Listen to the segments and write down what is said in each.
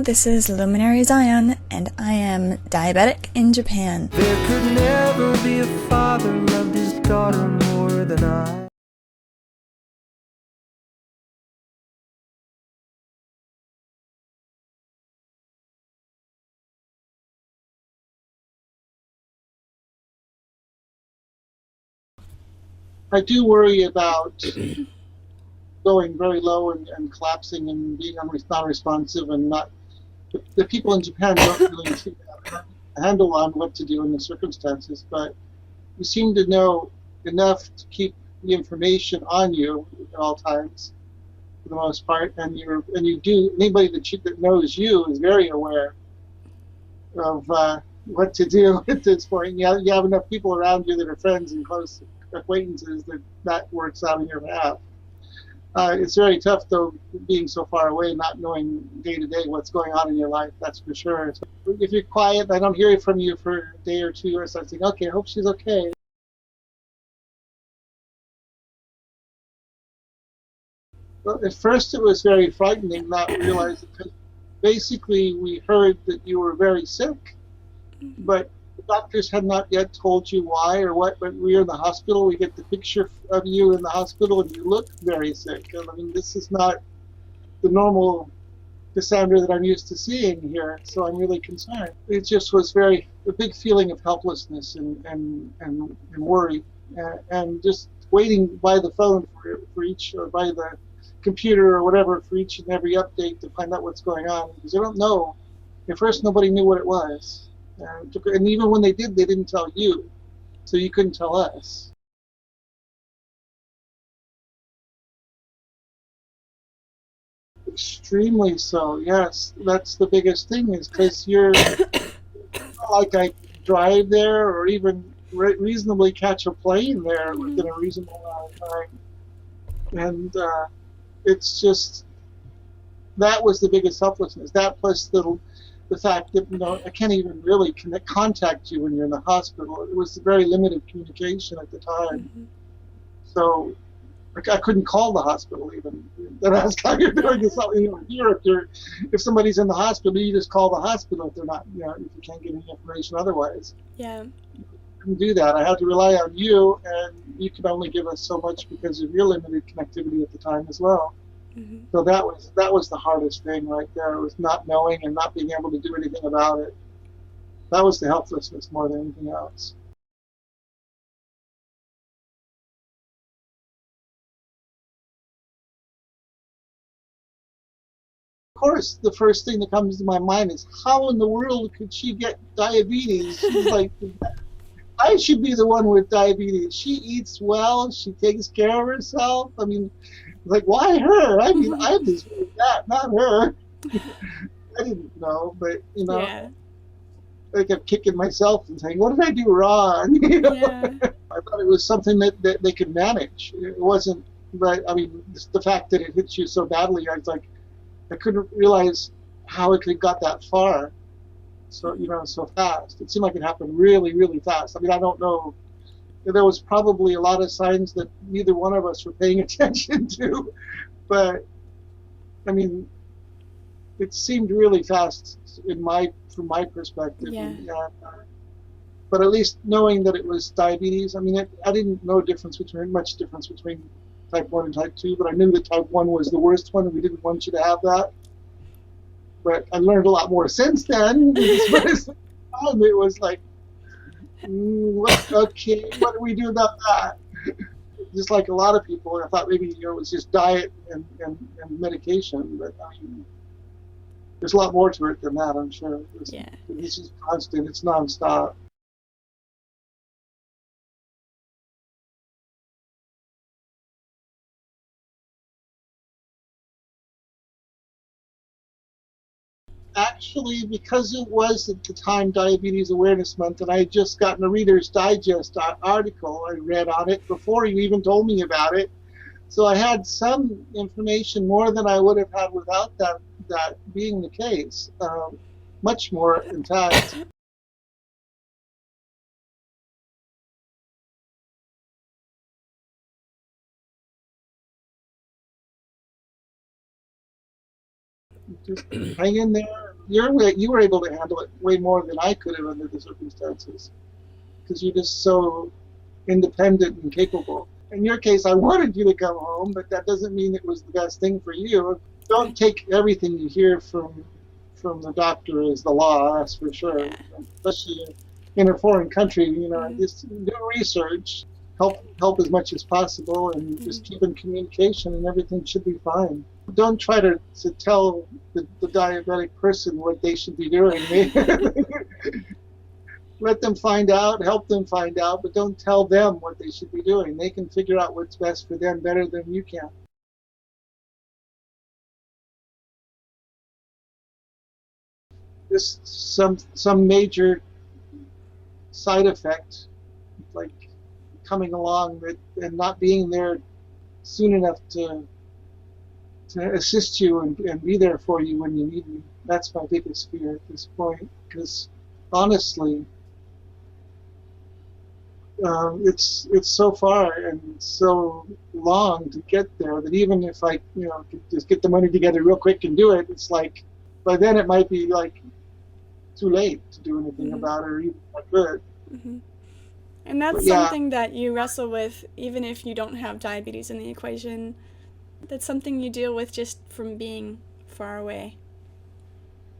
This is Luminary Zion, and I am diabetic in Japan. There could never be a father loved his daughter more than I. I do worry about going very low and collapsing and being non-responsive and not. The people in Japan don't really seem to have a handle on what to do in the circumstances, but you seem to know enough to keep the information on you at all times, for the most part, and you do. Anybody that knows you is very aware of what to do at this point. You have enough people around you that are friends and close acquaintances that works out in your behalf. It's very tough, though, being so far away, not knowing day to day what's going on in your life, that's for sure. So if you're quiet, I don't hear from you for a day or two or something, okay, I hope she's okay. Well, at first it was very frightening, not realizing, because basically we heard that you were very sick, but the doctors had not yet told you why or what. But we were in the hospital, we get the picture of you in the hospital, and you look very sick. And I mean, this is not the normal Cassandra that I'm used to seeing here, so I'm really concerned. It just was a big feeling of helplessness and worry, and just waiting by the phone for each, or by the computer or whatever, for each and every update to find out what's going on, because I don't know. At first, nobody knew what it was. And even when they did, they didn't tell you, so you couldn't tell us. Extremely so, yes. That's the biggest thing, is because you're not like I drive there or even reasonably catch a plane there within a reasonable amount of time. And it's just, that was the biggest helplessness. That plus the fact that, I can't even really contact you when you're in the hospital. It was very limited communication at the time. So I couldn't call the hospital even. And ask how you're doing. Here, if somebody's in the hospital, you just call the hospital if they're not, if you can't get any information otherwise. Yeah. I couldn't do that. I had to rely on you, and you could only give us so much because of your limited connectivity at the time as well. So that was the hardest thing right there. It was not knowing and not being able to do anything about it. That was the helplessness more than anything else. Of course, the first thing that comes to my mind is, how in the world could she get diabetes? She's like, I should be the one with diabetes. She eats well. She takes care of herself. I mean, like, why her? I mean, I deserve that, not her. I didn't know, but Yeah. I kept kicking myself and saying, "What did I do wrong?" Yeah. I thought it was something that they could manage. It wasn't, but I mean, the fact that it hits you so badly, I was like, I couldn't realize how it could got that far. So so fast. It seemed like it happened really, really fast. I mean, I don't know. There was probably a lot of signs that neither one of us were paying attention to, but I mean, it seemed really fast from my perspective. Yeah. But at least knowing that it was diabetes, I mean, I didn't know much difference between type 1 and type 2, but I knew that type 1 was the worst one, and we didn't want you to have that. But I learned a lot more since then. It was like, what do we do about that? Just like a lot of people, I thought maybe it was just diet and medication, but I mean, there's a lot more to it than that, I'm sure. This is constant, it's nonstop. Actually, because it was at the time Diabetes Awareness Month, and I had just gotten a Reader's Digest article, I read on it before you even told me about it. So I had some information, more than I would have had without that being the case. Much more, in fact. Just hang in there, you were able to handle it way more than I could have under the circumstances, because you're just so independent and capable. In your case, I wanted you to come home, but that doesn't mean it was the best thing for you. Don't take everything you hear from the doctor as the law, that's for sure. Yeah. Especially in a foreign country, just do research, help as much as possible, and just keep in communication, and everything should be fine. Don't try to tell the diabetic person what they should be doing. Let them find out, help them find out, but don't tell them what they should be doing. They can figure out what's best for them better than you can. Just some major side effect, like coming along and not being there soon enough to assist you and be there for you when you need me. That's my biggest fear at this point, because honestly, it's so far and so long to get there that even if I could just get the money together real quick and do it, it's like by then it might be like too late to do anything about it, or even if I could. And that's something that you wrestle with even if you don't have diabetes in the equation. That's something you deal with just from being far away.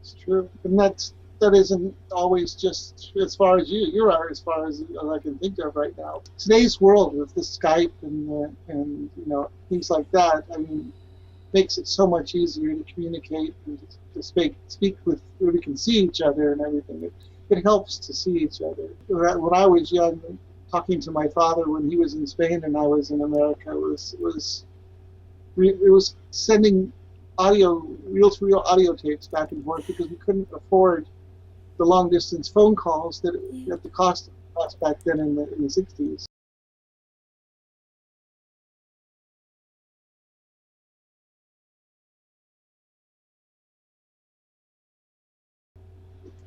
It's true, and that isn't always just as far as you are, as far as I can think of right now. Today's world with the Skype and things like that, I mean, makes it so much easier to communicate and to speak with where we can see each other and everything. It helps to see each other. When I was young, talking to my father when he was in Spain and I was in America, it was sending reel-to-reel audio tapes back and forth because we couldn't afford the long-distance phone calls that the cost back then in the 60s.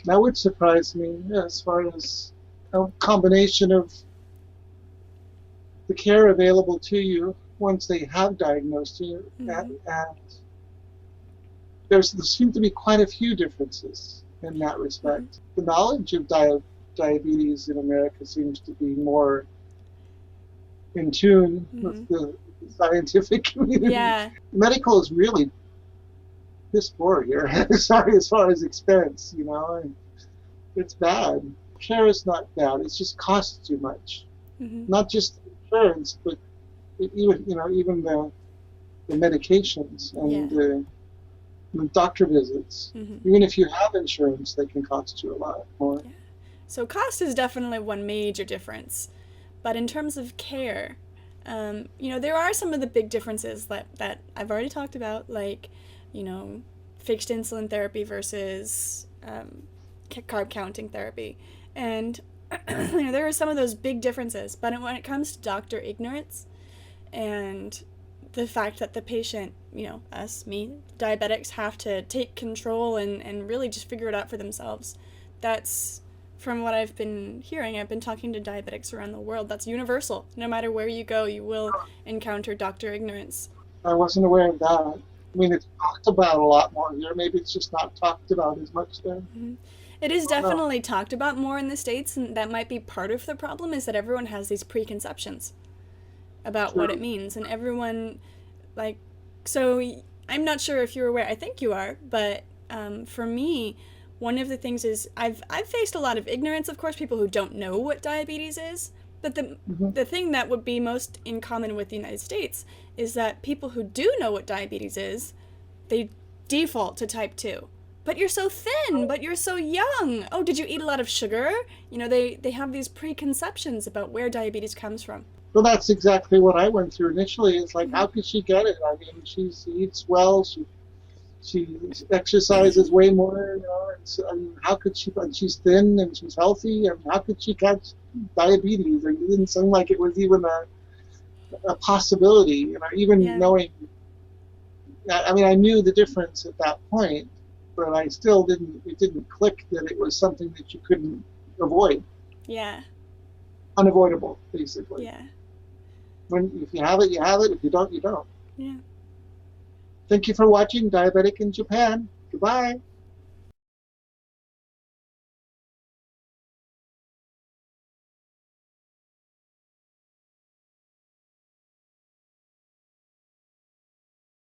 That would surprise me, as far as a combination of the care available to you once they have diagnosed you, and there seem to be quite a few differences in that respect. The knowledge of diabetes in America seems to be more in tune with the scientific community. Yeah. Medical is really piss poor here. Sorry, as far as expense, it's bad. Care is not bad. It just costs too much. Not just insurance, but even the medications and the doctor visits. Even if you have insurance, they can cost you a lot more. Yeah. So cost is definitely one major difference. But in terms of care, there are some of the big differences that I've already talked about, like, fixed insulin therapy versus carb counting therapy. And there are some of those big differences. But when it comes to doctor ignorance and the fact that the patient, us, me, diabetics, have to take control and really just figure it out for themselves, that's, from what I've been hearing, I've been talking to diabetics around the world, that's universal. No matter where you go, you will encounter doctor ignorance. I wasn't aware of that. I mean, it's talked about a lot more here. Maybe it's just not talked about as much there. It is definitely talked about more in the States, and that might be part of the problem, is that everyone has these preconceptions about what it means. And everyone, so I'm not sure if you're aware, I think you are, but for me, one of the things is I've faced a lot of ignorance, of course, people who don't know what diabetes is. But the thing that would be most in common with the United States is that people who do know what diabetes is, they default to type 2. But you're so thin, but you're so young. Oh, did you eat a lot of sugar? They have these preconceptions about where diabetes comes from. Well, that's exactly what I went through initially. It's like, how could she get it? I mean, she eats well, she exercises way more, and how could she, and she's thin and she's healthy, and how could she catch diabetes? And it didn't seem like it was even a possibility, knowing, I mean, I knew the difference at that point, but I still it didn't click that it was something that you couldn't avoid. Yeah. Unavoidable, basically. Yeah. If you have it, you have it. If you don't, you don't. Yeah. Thank you for watching Diabetic in Japan. Goodbye.